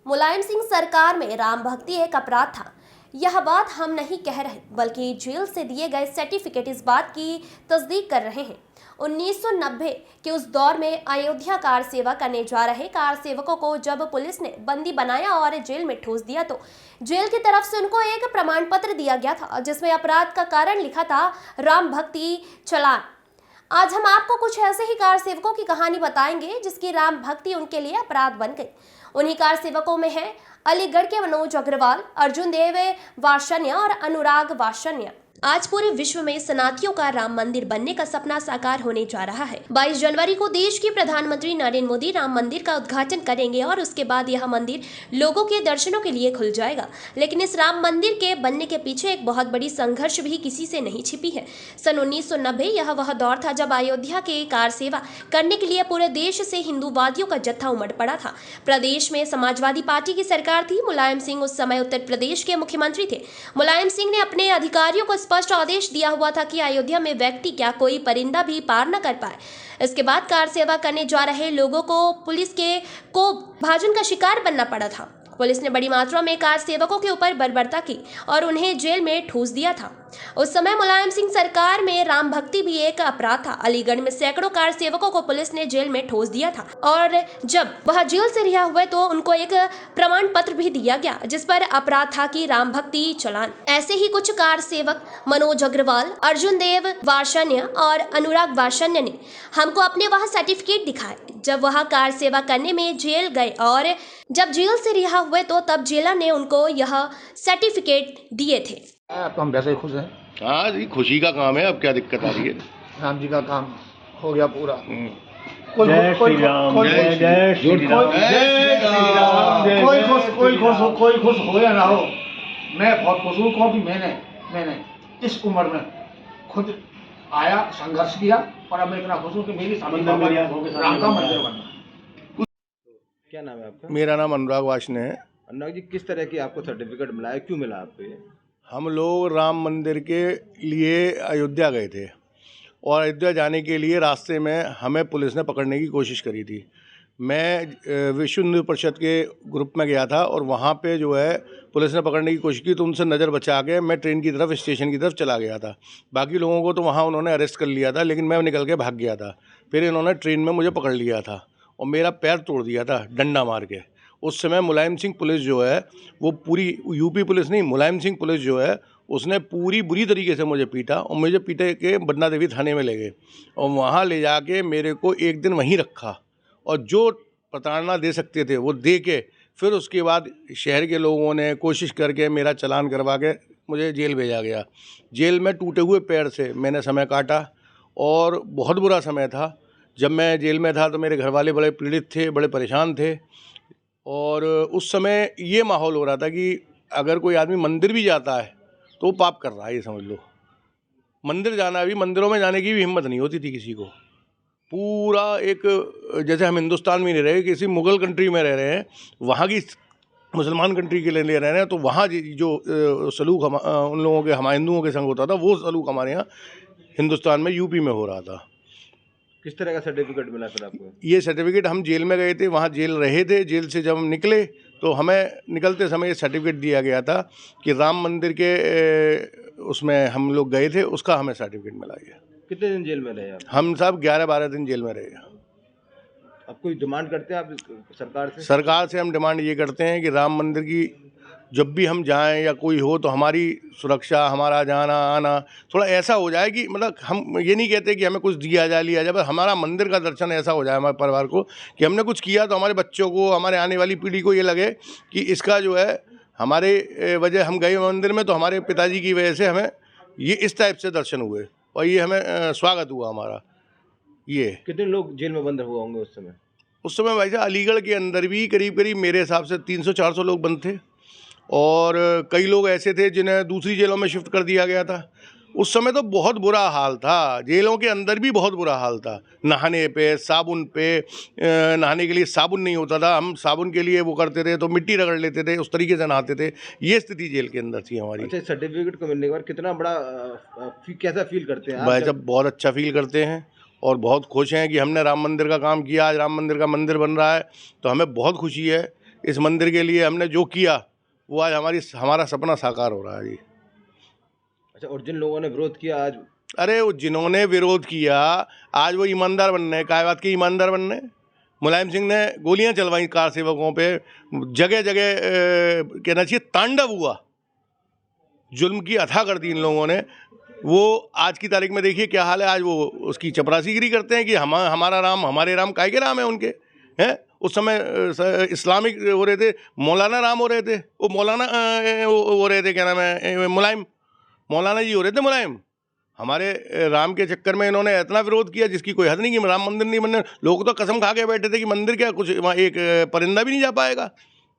मुलायम सिंह सरकार में राम भक्ति एक अपराध था। यह बात हम नहीं कह रहे, बल्कि जेल से दिए गए सर्टिफिकेट इस बात की तस्दीक कर रहे हैं। 1990 के उस दौर में अयोध्या कार सेवा करने जा रहे कार सेवकों को जब पुलिस ने बंदी बनाया और जेल में ठूस दिया तो जेल की तरफ से उनको एक प्रमाण पत्र दिया गया था, जिसमें अपराध का कारण लिखा था राम भक्ति चालान। आज हम आपको कुछ ऐसे ही कार सेवकों की कहानी बताएंगे जिसकी राम भक्ति उनके लिए अपराध बन गई। उन्हीं कार सेवकों में है अलीगढ़ के मनोज अग्रवाल, अर्जुन देव वार्ष्णेय और अनुराग वार्ष्णेय। आज पूरे विश्व में सनातियों का राम मंदिर बनने का सपना साकार होने जा रहा है। 22 जनवरी को देश के प्रधानमंत्री नरेंद्र मोदी राम मंदिर का उद्घाटन करेंगे और उसके बाद यह मंदिर लोगों के दर्शनों के लिए खुल जाएगा। लेकिन इस राम मंदिर के बनने के पीछे एक बहुत बड़ी संघर्ष भी किसी से नहीं छिपी है। सन 1990 यह वह दौर था जब अयोध्या के कार सेवा करने के लिए पूरे देश से हिंदूवादियों का जत्था उमड़ पड़ा था। प्रदेश में समाजवादी पार्टी की सरकार थी। मुलायम सिंह उस समय उत्तर प्रदेश के मुख्यमंत्री थे। मुलायम सिंह ने अपने अधिकारियों को स्पष्ट आदेश दिया हुआ था कि अयोध्या में व्यक्ति क्या कोई परिंदा भी पार न कर पाए। इसके बाद कार सेवा करने जा रहे लोगों को पुलिस के भाजन का शिकार बनना पड़ा था। पुलिस ने बड़ी मात्रा में कार सेवकों के ऊपर बर्बरता की और उन्हें जेल में ठूस दिया था। उस समय मुलायम सिंह सरकार में राम भक्ति भी एक अपराध था। अलीगढ़ में सैकड़ों कार सेवकों को पुलिस ने जेल में ठूस दिया था और जब वह जेल से रिहा हुए तो उनको एक प्रमाण पत्र भी दिया गया जिस पर अपराध था कि राम भक्ति चालान। ऐसे ही कुछ कार सेवक मनोज अग्रवाल, अर्जुन देव वार्ष्णेय और अनुराग वार्ष्णेय ने हमको अपने वह सर्टिफिकेट दिखाए जब वह कार सेवा करने में जेल गए और जब जेल से रिहा हुए तो तब जेलर ने उनको यह सर्टिफिकेट दिए थे। तो हम वैसे ही खुश हैं। हाँ जी, खुशी का काम है। अब क्या दिक्कत आ रही है? राम जी का काम हो गया पूरा। जय श्री राम, जय श्री राम, जय श्री राम। कोई खुश हो या ना हो, मैं बहुत खुश हूँ क्योंकि मैंने इस उम्र में खुद आया, संघर्ष किया और अब मैं इतना खुश हूँ कि मेरी राम का मंदिर बनना। क्या नाम है आपका? मेरा नाम अनुराग वार्ष्णेय है। अनुराग जी, किस तरह की आपको सर्टिफिकेट मिला है, क्यों मिला आपको ये? हम लोग राम मंदिर के लिए अयोध्या गए थे और अयोध्या जाने के लिए रास्ते में हमें पुलिस ने पकड़ने की कोशिश करी थी। मैं विश्व हिंदू परिषद के ग्रुप में गया था और वहाँ पे जो है पुलिस ने पकड़ने की कोशिश की तो उनसे नज़र बचा के मैं ट्रेन की तरफ, स्टेशन की तरफ चला गया था। बाकी लोगों को तो वहाँ उन्होंने अरेस्ट कर लिया था, लेकिन मैं निकल के भाग गया था। फिर इन्होंने ट्रेन में मुझे पकड़ लिया था और मेरा पैर तोड़ दिया था डंडा मार के। उस समय मुलायम सिंह पुलिस जो है वो पूरी, यूपी पुलिस नहीं, मुलायम सिंह पुलिस जो है उसने पूरी बुरी तरीके से मुझे पीटा और मुझे पीटे के बदना देवी थाने में ले गए और वहाँ ले जाके मेरे को एक दिन वहीं रखा और जो प्रताड़ना दे सकते थे वो दे के फिर उसके बाद शहर के लोगों ने कोशिश करके मेरा चालान करवा के मुझे जेल भेजा गया। जेल में टूटे हुए पैर से मैंने समय काटा और बहुत बुरा समय था। जब मैं जेल में था तो मेरे घर वाले बड़े पीड़ित थे, बड़े परेशान थे और उस समय ये माहौल हो रहा था कि अगर कोई आदमी मंदिर भी जाता है तो वो पाप कर रहा है, ये समझ लो। मंदिर जाना भी, मंदिरों में जाने की भी हिम्मत नहीं होती थी किसी को। पूरा एक, जैसे हम हिंदुस्तान में नहीं रहे, किसी मुग़ल कंट्री में रह रहे हैं, वहाँ की मुसलमान कंट्री के लिए ले रहे हैं, तो वहाँ जो सलूक उन लोगों के, हमारे हिंदुओं के संग होता था, वो सलूक हमारे यहाँ हिंदुस्तान में, यूपी में हो रहा था। किस तरह का सर्टिफिकेट मिला फिर आपको? ये सर्टिफिकेट, हम जेल में गए थे, वहाँ जेल रहे थे। जेल से जब हम निकले तो हमें निकलते समय ये सर्टिफिकेट दिया गया था कि राम मंदिर के उसमें हम लोग गए थे, उसका हमें सर्टिफिकेट मिला गया। कितने दिन जेल में रहे आप? हम सब 11-12 दिन जेल में रहे। अब कोई डिमांड करते हैं आप सरकार से? सरकार से हम डिमांड ये करते हैं कि राम मंदिर की जब भी हम जाएं या कोई हो तो हमारी सुरक्षा, हमारा जाना आना थोड़ा ऐसा हो जाए कि मतलब हम ये नहीं कहते कि हमें कुछ दिया जाए, लिया जाए, बस हमारा मंदिर का दर्शन ऐसा हो जाए हमारे परिवार को कि हमने कुछ किया तो हमारे बच्चों को, हमारे आने वाली पीढ़ी को ये लगे कि इसका जो है हमारे वजह हम गए मंदिर में तो हमारे पिताजी की वजह से हमें ये इस टाइप से दर्शन हुए और ये हमें स्वागत हुआ हमारा। ये कितने लोग जेल में बंद हुए होंगे उस समय? उस समय भाई साहब अलीगढ़ के अंदर भी करीब मेरे हिसाब से 300-400 लोग बंद थे और कई लोग ऐसे थे जिन्हें दूसरी जेलों में शिफ्ट कर दिया गया था। उस समय तो बहुत बुरा हाल था, जेलों के अंदर भी बहुत बुरा हाल था। नहाने पे, साबुन पे, नहाने के लिए साबुन नहीं होता था, हम साबुन के लिए वो करते थे तो मिट्टी रगड़ लेते थे, उस तरीके से नहाते थे। ये स्थिति जेल के अंदर थी हमारी। अच्छा, सर्टिफिकेट को मिलने के बाद कितना बड़ा कैसा फील करते हैं भाई साहब? बहुत अच्छा फील करते हैं और बहुत खुश हैं कि हमने राम मंदिर का काम किया। आज राम मंदिर का मंदिर बन रहा है तो हमें बहुत खुशी है इस मंदिर के लिए हमने जो किया वो आज हमारा सपना साकार हो रहा है जी। अच्छा, और जिन लोगों ने विरोध किया आज, अरे वो जिन्होंने विरोध किया आज वो ईमानदार बनने, काय बात की ईमानदार बनने। मुलायम सिंह ने गोलियां चलवाई कार सेवकों पे, जगह जगह कहना चाहिए तांडव हुआ, जुल्म की अथा कर दी इन लोगों ने। वो आज की तारीख में देखिए क्या हाल है। आज वो उसकी चपरासीगिरी करते हैं कि हमारा राम, हमारे राम काय के राम है उनके, हैं। उस समय इस्लामिक हो रहे थे, मौलाना राम हो रहे थे, वो मौलाना हो रहे थे, क्या नाम है, मुलायम, मौलाना जी हो रहे थे मुलायम। हमारे राम के चक्कर में इन्होंने इतना विरोध किया जिसकी कोई हद नहीं कि राम मंदिर नहीं बनने। लोग तो कसम खा के बैठे थे कि मंदिर क्या, कुछ वहाँ एक परिंदा भी नहीं जा पाएगा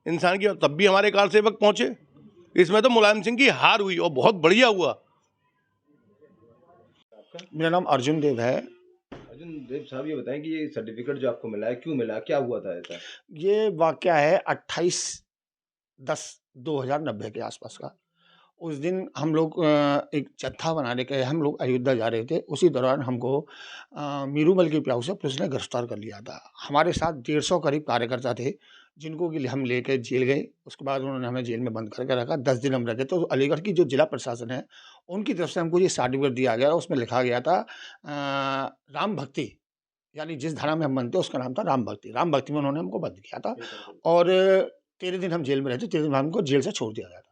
इंसान की, तब भी हमारे कार सेवक पहुँचे। इसमें तो मुलायम सिंह की हार हुई और बहुत बढ़िया हुआ। मेरा नाम अर्जुन देव है। अर्जुन देव साहब, ये बताएं कि ये सर्टिफिकेट जो आपको मिला है क्यों मिला, क्या हुआ था ऐसा? ये वाकया है 28/10/2090 के आसपास का। उस दिन हम लोग एक जत्था बनाने के हम लोग अयोध्या जा रहे थे। उसी दौरान हमको मीरूमल की प्याऊ से पुलिस ने गिरफ्तार कर लिया था। हमारे साथ 150 करीब कार्यकर्ता थे जिनको कि हम लेके जेल गए। उसके बाद उन्होंने हमें जेल में बंद करके रखा। 10 दिन हम रखे। तो अलीगढ़ की जो जिला प्रशासन है उनकी तरफ से हमको ये सर्टिफिकेट दिया गया। उसमें लिखा गया था राम भक्ति, यानी जिस धारा में हम बनते उसका नाम था राम भक्ति। राम भक्ति में उन्होंने हमको बंद किया था और 13 दिन हम जेल में रहते। 13 दिन हमको जेल से छोड़ दिया गया था।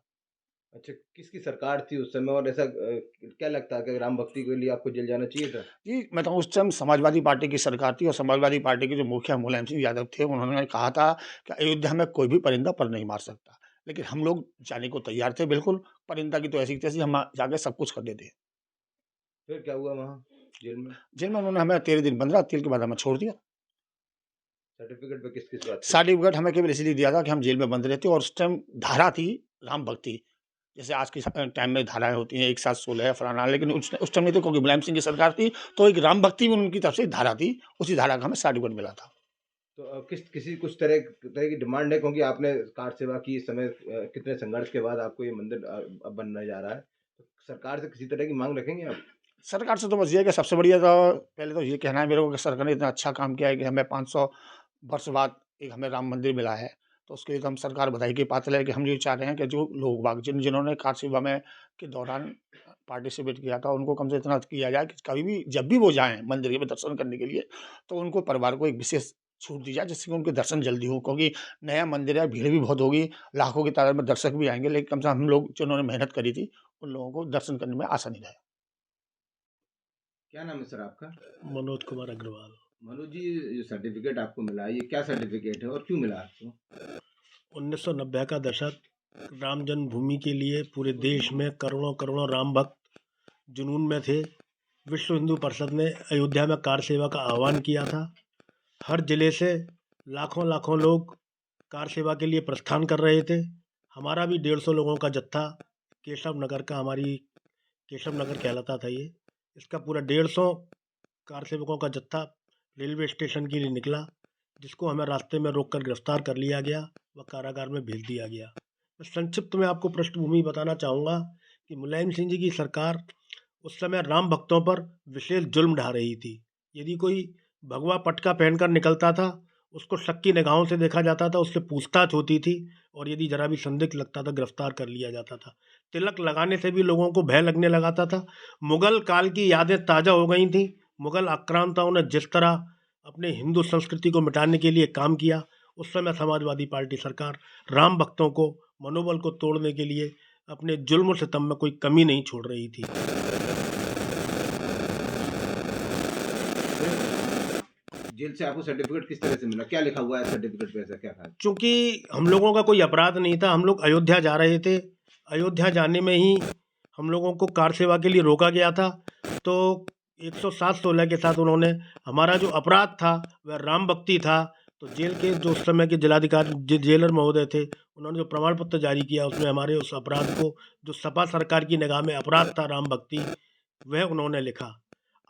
अच्छा, किसकी सरकार थी उस समय, और ऐसा क्या लगता है कि राम भक्ति के लिए आपको जेल जाना चाहिए था? जी, मैं तो उस टाइम समाजवादी पार्टी की सरकार थी और समाजवादी पार्टी के जो मुखिया मुलायम सिंह यादव थे, उन्होंने कहा था कि अयोध्या में कोई भी परिंदा पर नहीं मार सकता। लेकिन हम लोग जाने को तैयार थे बिल्कुल। परिंदा की तो ऐसी तैसी हम जाके सब कुछ कर देते। फिर क्या हुआ वहाँ जेल में? जेल में उन्होंने हमें 13 दिन बंद रहा। 13 के बाद हमें छोड़ दिया। सर्टिफिकेट पे किस किस बात की? सर्टिफिकेट हमें केवल इसलिए दिया था कि हम जेल में बंद रहते और उस टाइम धारा थी राम भक्ति। जैसे आज के टाइम में धाराएं होती हैं 1 7 16 फलाना, लेकिन उस टाइम नहीं थे क्योंकि मुलायम सिंह की सरकार थी। तो एक राम भक्ति में उनकी तरफ से धारा थी, उसी धारा का हमें सर्टिफिकेट मिला था। तो किसी कुछ तरह की डिमांड है, क्योंकि आपने कार सेवा की, इस समय कितने संघर्ष के बाद आपको ये मंदिर अब बनने जा रहा है, तो सरकार से किसी तरह की मांग रखेंगे आप? सरकार से तो बस ये है कि सबसे बढ़िया तो पहले तो ये कहना है मेरे को कि सरकार ने इतना अच्छा काम किया है कि हमें 500 वर्ष बाद एक हमें राम मंदिर मिला है। तो उसके लिए तो हम सरकार बधाई के पात्र है कि हम ये चाह रहे हैं कि जो लोग बाग जिन्होंने कार सेवा में के दौरान पार्टिसिपेट किया था उनको कम से इतना किया जाए कि कभी भी जब भी वो जाएँ मंदिर में दर्शन करने के लिए तो उनको परिवार को एक विशेष छूट दी जाए जिससे कि उनके दर्शन जल्दी हो। क्योंकि नया मंदिर है, भीड़ भी बहुत होगी, लाखों की तादाद में दर्शक भी आएंगे, लेकिन कम से कम हम लोग जिन्होंने मेहनत करी थी उन लोगों को दर्शन करने में आसानी रहे। क्या नाम है सर आपका? मनोज कुमार अग्रवाल। मनोज जी, ये सर्टिफिकेट आपको मिला है, ये क्या सर्टिफिकेट है और क्यों मिला आपको? 1990 का दशक, राम जन्मभूमि के लिए पूरे देश में करोड़ों करोड़ों राम भक्त जुनून में थे। विश्व हिंदू परिषद ने अयोध्या में कार सेवा का आह्वान किया था। हर जिले से लाखों लाखों लोग कार सेवा के लिए प्रस्थान कर रहे थे। हमारा भी 150 लोगों का जत्था केशव नगर का, हमारी केशव नगर कहलाता था ये, इसका पूरा 150 कार सेवकों का जत्था रेलवे स्टेशन के लिए निकला, जिसको हमें रास्ते में रोककर गिरफ्तार कर लिया गया व कारागार में भेज दिया गया। मैं संक्षिप्त में आपको पृष्ठभूमि बताना चाहूँगा कि मुलायम सिंह जी की सरकार उस समय राम भक्तों पर विशेष जुल्म ढा रही थी। यदि कोई भगवा पटका पहनकर निकलता था उसको शक की निगाहों से देखा जाता था, उससे पूछताछ होती थी और यदि जरा भी संदिग्ध लगता था गिरफ्तार कर लिया जाता था। तिलक लगाने से भी लोगों को भय लगने लगाता था। मुगल काल की यादें ताज़ा हो गई थीं। मुगल आक्रांताओं ने जिस तरह अपने हिंदू संस्कृति को मिटाने के लिए काम किया, उस समय समाजवादी पार्टी सरकार राम भक्तों को मनोबल को तोड़ने के लिए अपने जुल्म सितम में कोई कमी नहीं छोड़ रही थी। जेल से आपको सर्टिफिकेट किस तरह से मिला, क्या लिखा हुआ है सर्टिफिकेट पे, ऐसा क्या था? चूँकि हम लोगों का कोई अपराध नहीं था, हम लोग अयोध्या जा रहे थे। अयोध्या जाने में ही हम लोगों को कार सेवा के लिए रोका गया था। तो 107/16 के साथ उन्होंने, हमारा जो अपराध था वह राम भक्ति था, तो जेल के जो उस समय के जिलाधिकारी जेलर महोदय थे, उन्होंने जो प्रमाण पत्र जारी किया उसमें हमारे उस अपराध को, जो सपा सरकार की निगाह में अपराध था राम भक्ति, वह उन्होंने लिखा।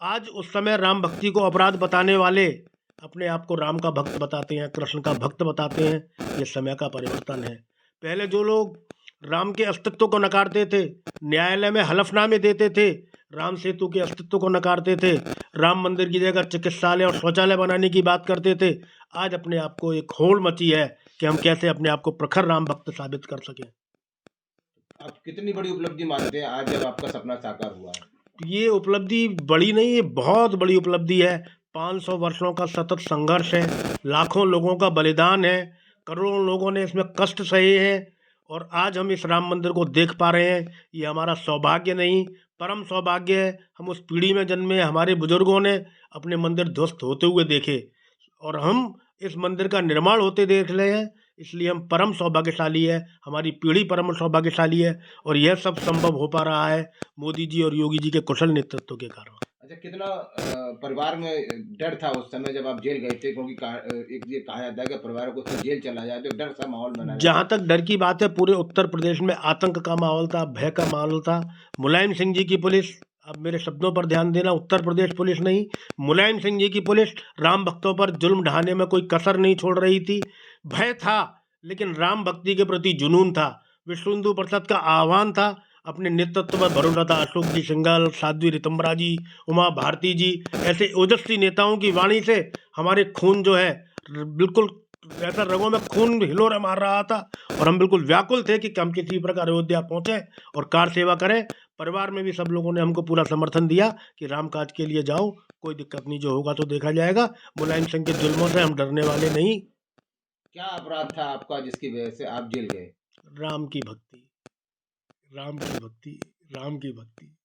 आज उस समय राम भक्ति को अपराध बताने वाले अपने आप को राम का भक्त बताते हैं, कृष्ण का भक्त बताते हैं। ये समय का परिवर्तन है। पहले जो लोग राम के अस्तित्व को नकारते थे, न्यायालय में हलफनामे देते थे, राम सेतु के अस्तित्व को नकारते थे, राम मंदिर की जगह चिकित्सालय और शौचालय बनाने की बात करते थे, आज अपने आप को एक होड़ मची है कि हम कैसे अपने आप को प्रखर राम भक्त साबित कर सकें। आप कितनी बड़ी उपलब्धि मानते हैं आज जब आपका सपना साकार हुआ है? ये उपलब्धि बड़ी नहीं है, बहुत बड़ी उपलब्धि है। 500 वर्षों का सतत संघर्ष है, लाखों लोगों का बलिदान है, करोड़ों लोगों ने इसमें कष्ट सहे हैं और आज हम इस राम मंदिर को देख पा रहे हैं। ये हमारा सौभाग्य नहीं, परम सौभाग्य है। हम उस पीढ़ी में जन्मे, हमारे बुजुर्गों ने अपने मंदिर ध्वस्त होते हुए देखे और हम इस मंदिर का निर्माण होते देख रहे हैं, इसलिए हम परम सौभाग्यशाली है, हमारी पीढ़ी परम सौभाग्यशाली है और यह सब संभव हो पा रहा है मोदी जी और योगी जी के कुशल नेतृत्व के कारण। अच्छा, कितना परिवार में डर था उस समय जब आप जेल गए थे, क्योंकि एक ये कहा जाता है कि परिवार को तो जेल चला जाए तो डर सा माहौल बना रहता जहाँ तक डर की बात है, पूरे उत्तर प्रदेश में आतंक का माहौल था, भय का माहौल था। मुलायम सिंह जी की पुलिस, अब मेरे शब्दों पर ध्यान देना, उत्तर प्रदेश पुलिस नहीं, मुलायम सिंह जी की पुलिस राम भक्तों पर जुल्म ढाने में कोई कसर नहीं छोड़ रही थी। भय था, लेकिन राम भक्ति के प्रति जुनून था। विश्व हिंदू परिषद का आह्वान था, अपने नेतृत्व पर भरोसा था। अशोक जी सिंघल, साध्वी रितंबरा जी, उमा भारती जी, ऐसे ओजस्वी नेताओं की वाणी से हमारे खून जो है बिल्कुल ऐसा रगों में खून हिलोरे मार रहा था और हम बिल्कुल व्याकुल थे कि हम किसी प्रकार अयोध्या पहुंचे और कार सेवा करें। परिवार में भी सब लोगों ने हमको पूरा समर्थन दिया कि राम काज के लिए जाओ, कोई दिक्कत नहीं, जो होगा तो देखा जाएगा। मुलायम सिंह के जुल्मों से हम डरने वाले नहीं। क्या अपराध था आपका जिसकी वजह से आप जेल गए? राम की भक्ति, राम की भक्ति, राम की भक्ति।